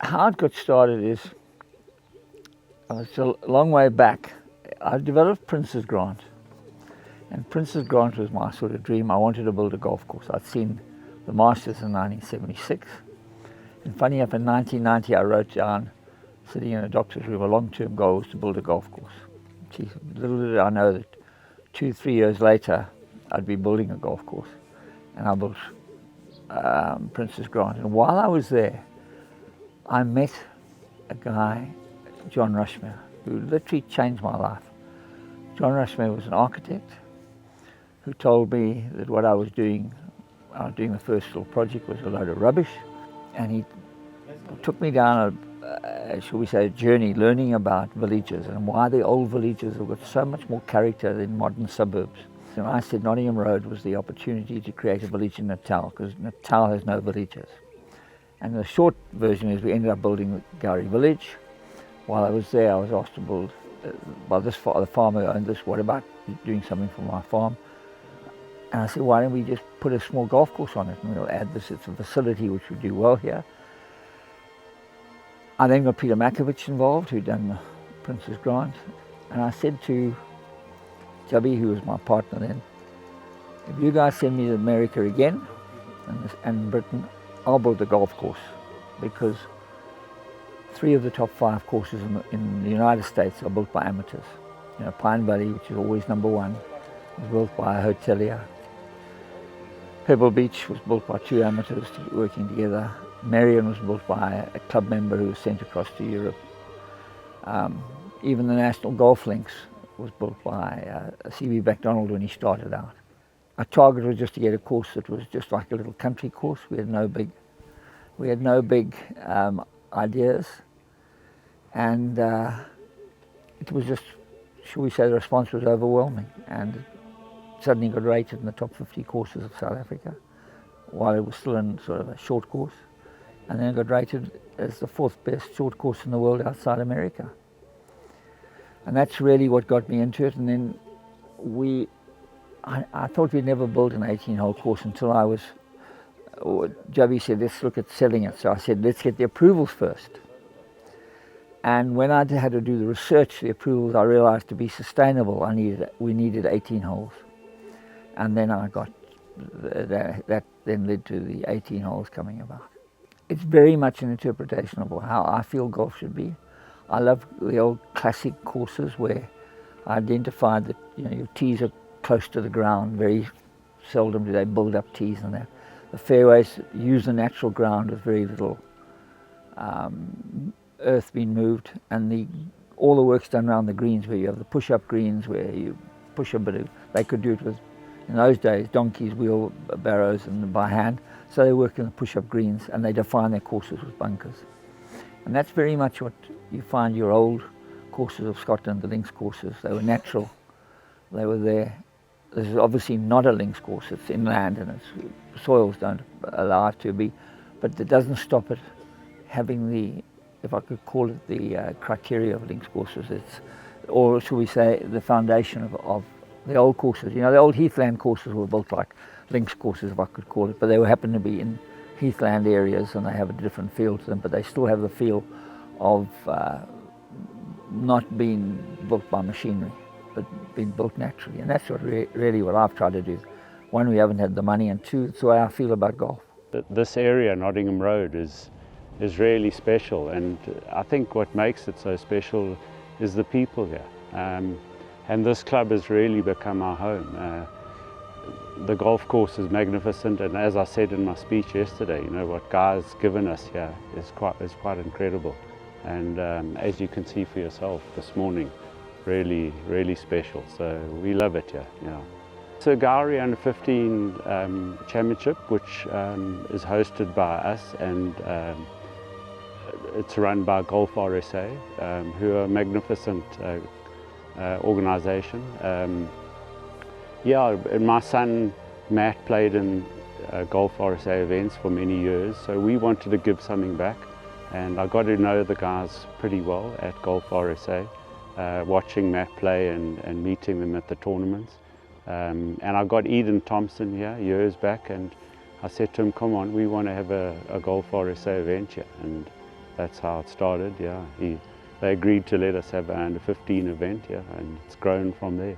how it got started is, it's a long way back. I developed Prince's Grant, and Prince's Grant was my sort of dream. I wanted to build a golf course. I'd seen the Masters in 1976, and funny enough, in 1990 I wrote down, sitting in a doctor's room, a long-term goal was to build a golf course. Gee, little did I know that 2-3 years later I'd be building a golf course, and I built Prince's Grant. And while I was there, I met a guy, John Rushmere, who literally changed my life. John Rushmere was an architect who told me that what I was doing the first little project, was a load of rubbish, and he took me down shall we say, a journey learning about villages and why the old villages have got so much more character than modern suburbs. And I said Nottingham Road was the opportunity to create a village in Natal, because Natal has no villages. And the short version is we ended up building Gowrie Village. While I was there, I was asked to build, by the farmer who owned this, what about doing something for my farm? And I said, why don't we just put a small golf course on it, and we'll add this, it's a facility which would do well here. I then got Peter Makovich involved, who'd done the Prince's Grant, and I said to Jubby, who was my partner then, if you guys send me to America again, and Britain, I'll build a golf course, because 3 of the top 5 courses in the United States are built by amateurs. You know, Pine Valley, which is always number 1, was built by a hotelier. Pebble Beach was built by 2 amateurs working together. Marion was built by a club member who was sent across to Europe. Even the National Golf Links was built by C.B. MacDonald when he started out. Our target was just to get a course that was just like a little country course. We had no big ideas, and it was just, shall we say, the response was overwhelming, and it suddenly got rated in the top 50 courses of South Africa, while it was still in sort of a short course, and then it got rated as the 4th best short course in the world outside America. And that's really what got me into it. And then I thought we'd never build an 18-hole course until Jubby said, let's look at selling it. So I said, let's get the approvals first. And when I had to do the research, the approvals, I realized to be sustainable, we needed 18 holes. And then I got, that then led to the 18 holes coming about. It's very much an interpretation of how I feel golf should be. I love the old classic courses where I identified that, you know, your tees are close to the ground. Very seldom do they build up tees and that. The fairways use the natural ground with very little earth being moved, and all the work's done around the greens, where you have the push-up greens where you push a bit of, they could do it with, in those days, donkeys, wheelbarrows and by hand, so they work in the push-up greens and they define their courses with bunkers. And that's very much what you find your old courses of Scotland, the links courses. They were natural, they were there. This is obviously not a links course, it's inland and soils don't allow it to be, but it doesn't stop it having the, if I could call it, the criteria of links courses. It's, or should we say, the foundation of the old courses. You know, the old heathland courses were built like links courses, if I could call it, but they happen to be in heathland areas and they have a different feel to them, but they still have the feel of not being built by machinery, but being built naturally. And that's what really what I've tried to do. 1, we haven't had the money, and 2, it's the way I feel about golf. This area, Nottingham Road, is really special, and I think what makes it so special is the people here. And this club has really become our home. The golf course is magnificent, and as I said in my speech yesterday, you know, what Guy's given us here is quite incredible. And as you can see for yourself this morning, really special. So we love it here. Yeah. So Gowrie Under-15 Championship, which is hosted by us, and it's run by GolfRSA, who are a magnificent organisation. Yeah, and my son Matt played in GolfRSA events for many years, so we wanted to give something back. And I got to know the guys pretty well at GolfRSA, watching Matt play and meeting them at the tournaments. And I got Eden Thompson here years back, and I said to him, come on, we want to have a GolfRSA event here. And that's how it started. Yeah, they agreed to let us have an under 15 event. Yeah, and it's grown from there.